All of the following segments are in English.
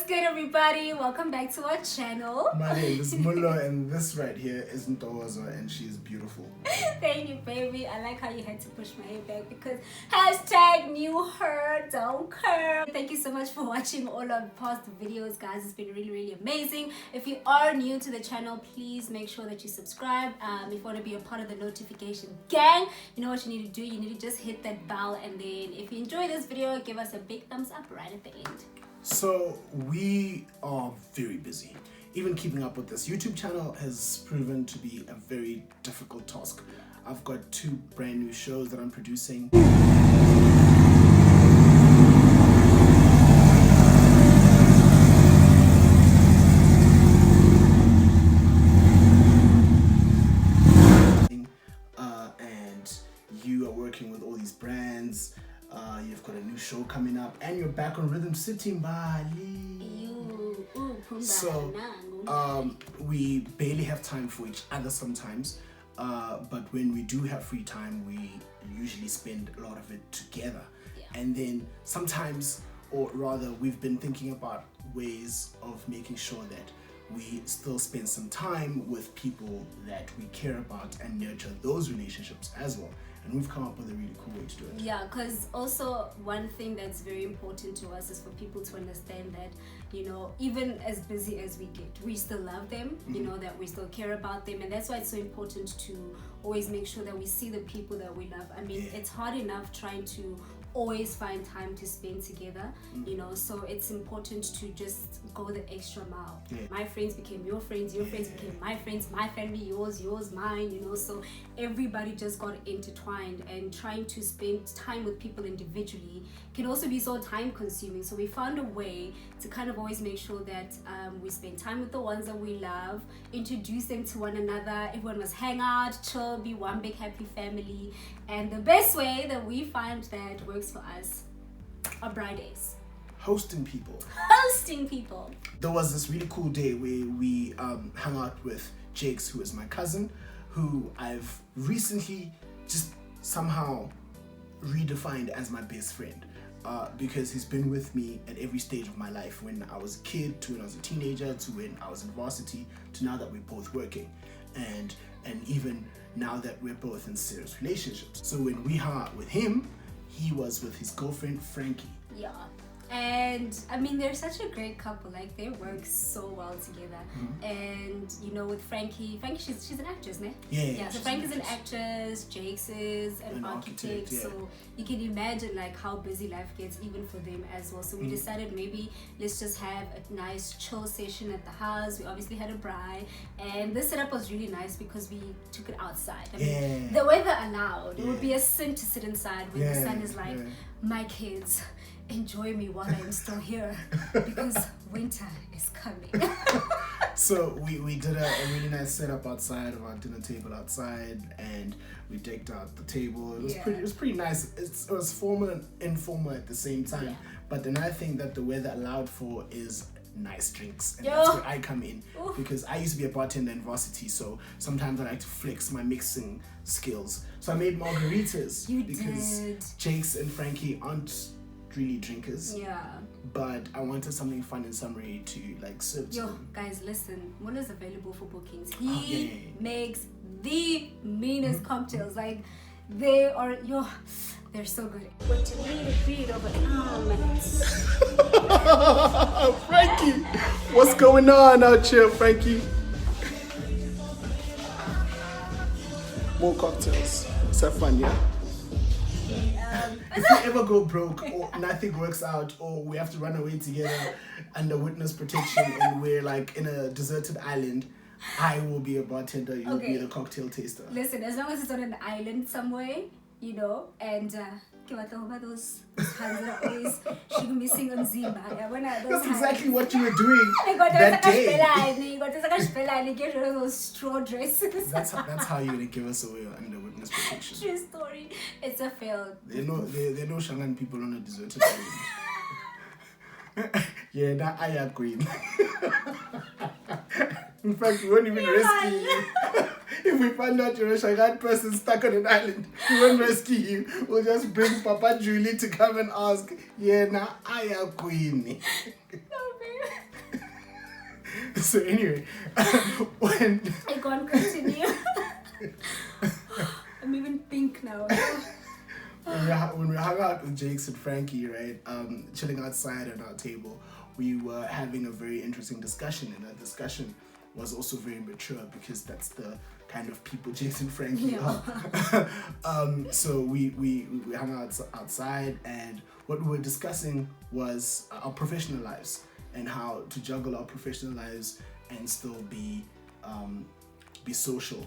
What's good, everybody? Welcome back to our channel. My name is Mulo, and this right here is Ntokozo, and she's beautiful. Thank you, baby. I like how you had to push my hair back because hashtag new hair, don't curl. Thank you so much for watching all our past videos, guys. It's been really amazing. If you are new to the channel, please make sure that you subscribe. If you want to be a part of the notification gang, you know what you need to do. You need to just hit that bell, and then if you enjoy this video, give us a big thumbs up right at the end. So we are very busy. Even keeping up with this YouTube channel has proven to be a very difficult task. I've got 2 brand new shows that I'm producing. And you are working with all these brands. You've got a new show coming up, and you're back on Rhythm City, Bali. So we barely have time for each other sometimes, but when we do have free time, we usually spend a lot of it together. And then sometimes, or rather, we've been thinking about ways of making sure that we still spend some time with people that we care about and nurture those relationships as well. And we've come up with a really cool way to do it. Yeah, because also one thing that's very important to us is for people to understand that, you know, even as busy as we get, we still love them, you know, that we still care about them. And that's why it's so important to always make sure that we see the people that we love. I mean, it's hard enough trying to always find time to spend together, you know, so it's important to just go the extra mile. My friends became your friends became my friends, my family, yours, mine, you know, so everybody just got intertwined, and trying to spend time with people individually can also be so time consuming. So we found a way to kind of always make sure that we spend time with the ones that we love, introduce them to one another, everyone must hang out, chill, be one big happy family. And the best way that we find that works for us are Fridays. Hosting people. There was this really cool day where we hung out with Jakes, who is my cousin, who I've recently just somehow redefined as my best friend, because he's been with me at every stage of my life, when I was a kid, to when I was a teenager, to when I was in varsity, to now that we're both working, and even now that we're both in serious relationships. So when we hung out with him, he was with his girlfriend Frankie. Yeah. And I mean, they're such a great couple. Like, they work so well together. And you know, with Frankie, she's an actress, ne? Yeah. So Frankie's an actress, Jakes is an architect. So you can imagine like how busy life gets even for them as well. So we decided maybe let's just have a nice chill session at the house. We obviously had a braai, and this setup was really nice because we took it outside. I mean, the weather allowed. It would be a sin to sit inside when the sun is like, my kids, enjoy me while I'm still here, because winter is coming. So we did a really nice setup outside of our dinner table outside, and we decked out the table. It was pretty nice. It was formal and informal at the same time. But another thing that the weather allowed for is nice drinks, and that's where I come in. Because I used to be a bartender in varsity, so sometimes I like to flex my mixing skills. So I made margaritas because Jakes and Frankie aren't really drinkers, but I wanted something fun and summery to like serve to them. Guys, listen, Mulo's available for bookings. He makes the meanest cocktails. Like, they're so good. But to me, the beat of it, Frankie, what's going on out here, Frankie? More cocktails. Let's have fun, yeah? If we ever go broke, or nothing works out, or we have to run away together under witness protection, and we're like in a deserted island, I will be a bartender, you'll be the cocktail taster. Listen, as long as it's on an island somewhere, you know, and those hands that are always missing on Zimba. That's exactly what you were doing that day. Those straw dresses. That's how you're gonna give us away under witness protection. True story. It's a fail. There are no Shangan people on a deserted island. Yeah, that I am queen. In fact, we won't even rescue you. If we find out you're a Shangan person stuck on an island, we won't rescue you. We'll just bring Papa Julie to come and ask, yeah, now I am queen. No, babe. So anyway, when I can't continue. I'm even pink now. when we hung out with Jakes and Frankie, right, chilling outside at our table, we were having a very interesting discussion, and that discussion was also very mature because that's the kind of people Jakes and Frankie are. So we hung out outside, and what we were discussing was our professional lives and how to juggle our professional lives and still be social,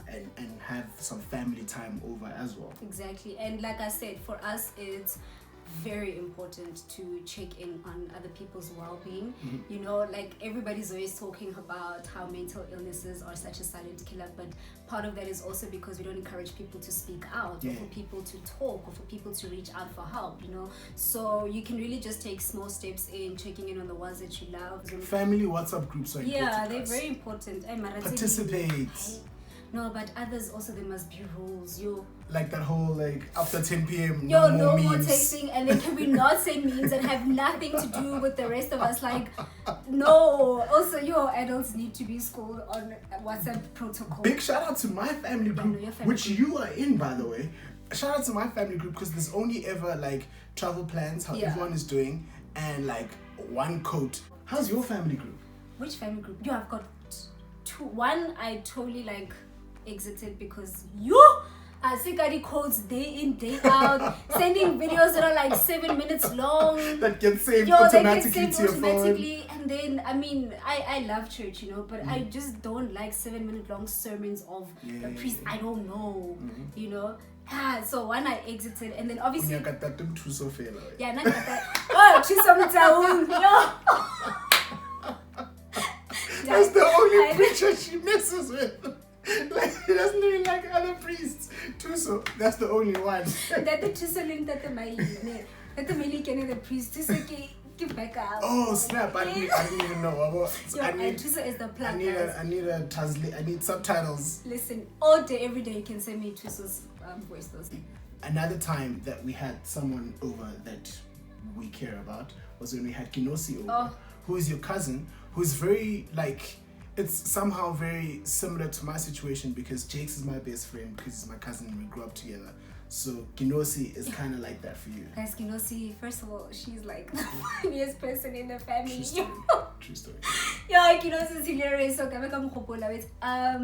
and have some family time over as well. Exactly. And like I said, for us it's very important to check in on other people's well-being. You know, like everybody's always talking about how mental illnesses are such a silent killer, but part of that is also because we don't encourage people to speak out, or for people to talk, or for people to reach out for help, you know. So you can really just take small steps in checking in on the ones that you love. Family WhatsApp groups are important. They're very important. Participate. No, but others also, there must be rules. Like that whole, like, after 10 p.m. no more texting, and then can we not say memes that have nothing to do with the rest of us? Like, no. Also, adults need to be schooled on WhatsApp protocol. Big shout out to my family group, which you are in, by the way. Shout out to my family group, because there's only ever like travel plans, how everyone is doing, and like one quote. How's your family group? Which family group? I've got two. One I totally like exited because I think I quotes day in, day out, sending videos that are like 7 minutes long. That get saved automatically to your phone. And then, I mean, I love church, you know, but I just don't like 7-minute long sermons of the priest. I don't know, you know. So one I exited, and then obviously. That's the only preacher she messes with. Like, he doesn't even like other priests. Tuso, that's the only one. That the Tuso link that the Maili, that the Mili the priest, Tuso give back up. Oh snap! I didn't even know. Tuso is the plug. I need subtitles. Listen, all day, every day, you can send me Tuso's voice notes. Another time that we had someone over that we care about was when we had Kinosi over, who is your cousin, who's very like. It's somehow very similar to my situation, because Jakes is my best friend because he's my cousin and we grew up together. So Kinosi is kind of like that for you. Guys, Kinosi, first of all, she's like the funniest person in the family. True story. Kinosi is hilarious. So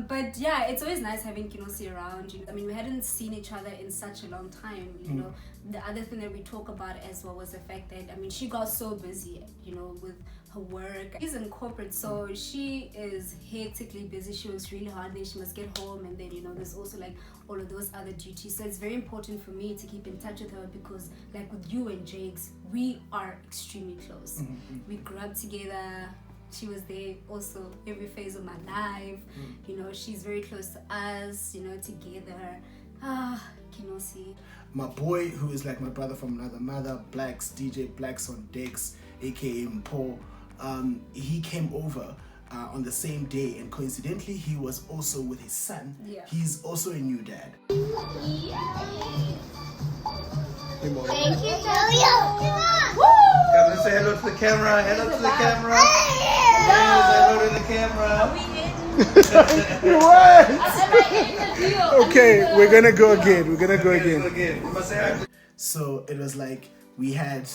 but yeah, it's always nice having Kinosi around. I mean, we hadn't seen each other in such a long time. You know, the other thing that we talk about as well was the fact that, I mean, she got so busy, you know, with her work. She's in corporate, so she is hectically busy. She works really hard, then she must get home, and then, you know, there's also like all of those other duties. So it's very important for me to keep in touch with her, because like with you and Jakes, we are extremely close. We grew up together. She was there also every phase of my life. You know, she's very close to us, you know, together. Kinosi. My boy, who is like my brother from another mother, Blacks, DJ Blacks on Decks, aka Mpo, he came over on the same day, and coincidentally he was also with his son. He's also a new dad. Thank you, Jojo. Come and say hello to the camera. Hello to the camera. Say hello to the camera. Okay, we're gonna go again. So it was like we had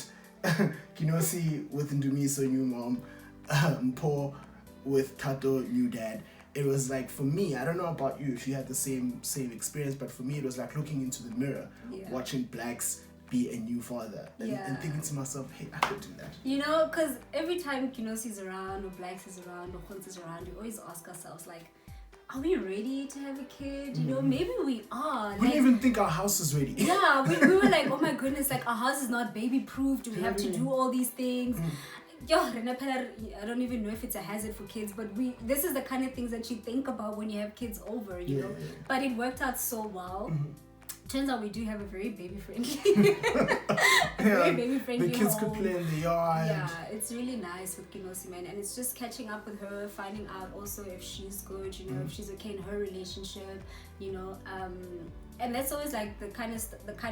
Kinosi with Ndumiso, new mom, Mpo with Tato, new dad. It was like, for me, I don't know about you if you had the same experience, but for me it was like looking into the mirror, watching Blacks be a new father, and thinking to myself, hey, I could do that. You know, because every time Kinosi's around, or Blacks is around, or Khonz is around, we always ask ourselves, like, are we ready to have a kid? You know, maybe we are. We didn't even think our house is ready. Yeah, we were like, oh my goodness, like our house is not baby proof. Do we have to do all these things? I don't even know if it's a hazard for kids, but this is the kind of things that you think about when you have kids over, you know. But it worked out so well. Turns out we do have a very baby-friendly, very baby-friendly The kids home. could play in the yard. Yeah, it's really nice with Kinosi, man, and it's just catching up with her, finding out also if she's good, you know, if she's okay in her relationship, you know, and that's always like the kind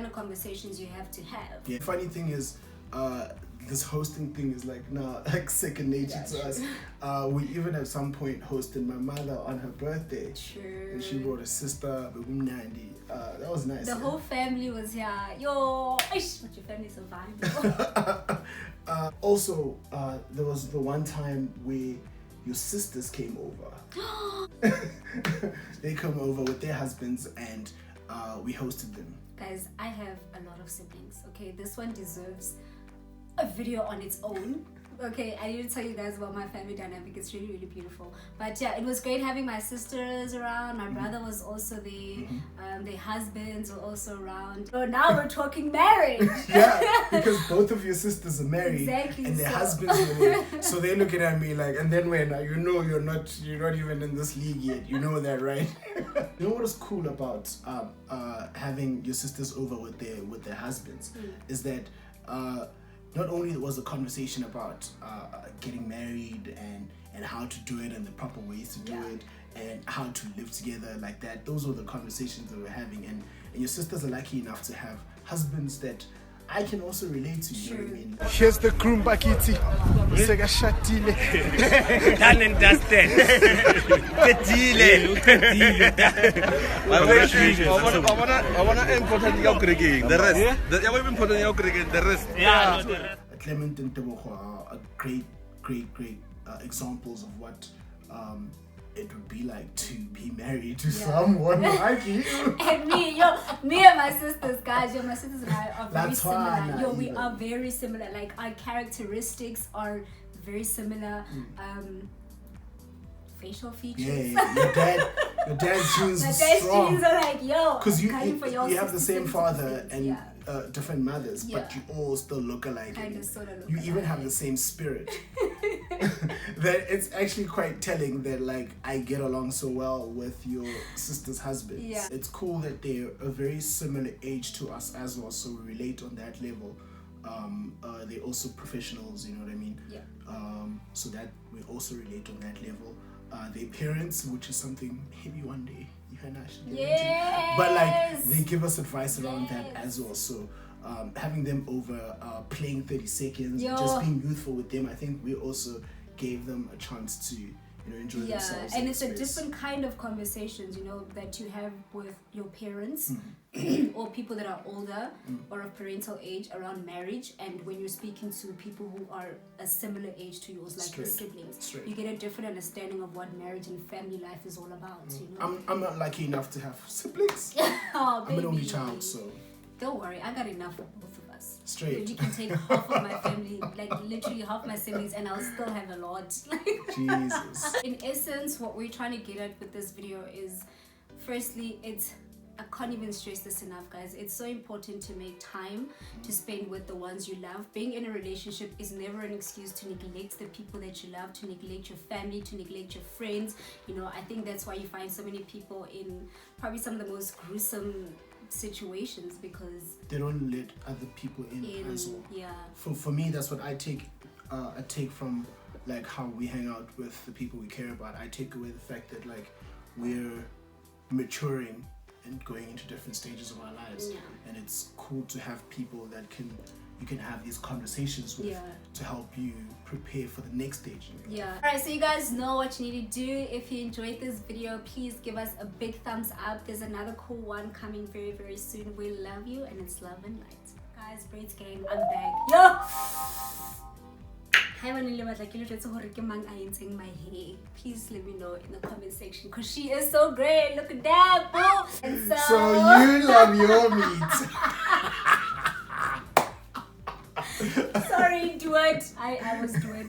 of conversations you have to have. Yeah. Funny thing is, this hosting thing is like now like second nature to us. We even at some point hosted my mother on her birthday. True. And she brought a sister, Nandi. That was nice. The whole family was here. Yo, but your family survived. Also, there was the one time where your sisters came over. They come over with their husbands and we hosted them. Guys, I have a lot of siblings. Okay, this one deserves a video on its own. Okay, I need to tell you guys about my family dynamic. It's really, really beautiful. But yeah, it was great having my sisters around. My brother was also there. Their husbands were also around. So now we're talking marriage. Yeah, because both of your sisters are married. Exactly. And their husbands are there. So they're looking at me like, and then when you know you're not even in this league yet. You know that, right? You know what is cool about having your sisters over with their husbands is that not only was the conversation about getting married and how to do it and the proper ways to do it and how to live together like that. Those were the conversations that we're having, and your sisters are lucky enough to have husbands that I can also relate to. You know what I mean? Here's the groom bakiti. Sega shatile. Done and dusted. I want to important the rest. I want important the rest. Yeah. Clement and Ntokozo are great examples of what it would be like to be married to someone like you. And me and my sisters, guys, my sisters and I are very similar. We are very similar. Like, our characteristics are very similar. Facial features. Yeah, your dad's genes are strong. Genes are like, because you have the same father and different mothers, but you all still look alike. You even have the same spirit. That it's actually quite telling that like I get along so well with your sister's husband. Yeah. It's cool that they're a very similar age to us as well, so we relate on that level. They're also professionals, you know what I mean? Yeah. So that we also relate on that level. Their parents, which is something maybe one day you and I should get into. But like they give us advice around that as well. So having them over, playing 30 seconds, just being youthful with them, I think we also gave them a chance to enjoy themselves. And it's a different kind of conversations, that you have with your parents or people that are older or of parental age around marriage, and when you're speaking to people who are a similar age to yours, like your siblings, you get a different understanding of what marriage and family life is all about. I'm not lucky enough to have siblings. Oh, I'm an only child, so don't worry, I got enough for both of us. Straight. You can take half of my family, like literally half my siblings, and I'll still have a lot. Jesus. In essence, what we're trying to get at with this video is, firstly, I can't even stress this enough, guys. It's so important to make time to spend with the ones you love. Being in a relationship is never an excuse to neglect the people that you love, to neglect your family, to neglect your friends. I think that's why you find so many people in probably some of the most gruesome situations, because they don't let other people in as well. Yeah. For me, that's what I take from like how we hang out with the people we care about. I take away the fact that like we're maturing and going into different stages of our lives, and it's cool to have people that you can have these conversations with to help you prepare for the next stage. Alright, so you guys know what you need to do. If you enjoyed this video, please give us a big thumbs up. There's another cool one coming very, very soon. We love you, and it's love and light. Guys, Braids Gang, I'm back. Yo! Hi, my hair. Please let me know in the comment section, because she is so great. Look at that, boo! And so you love your meat. Sorry, do it. I was doing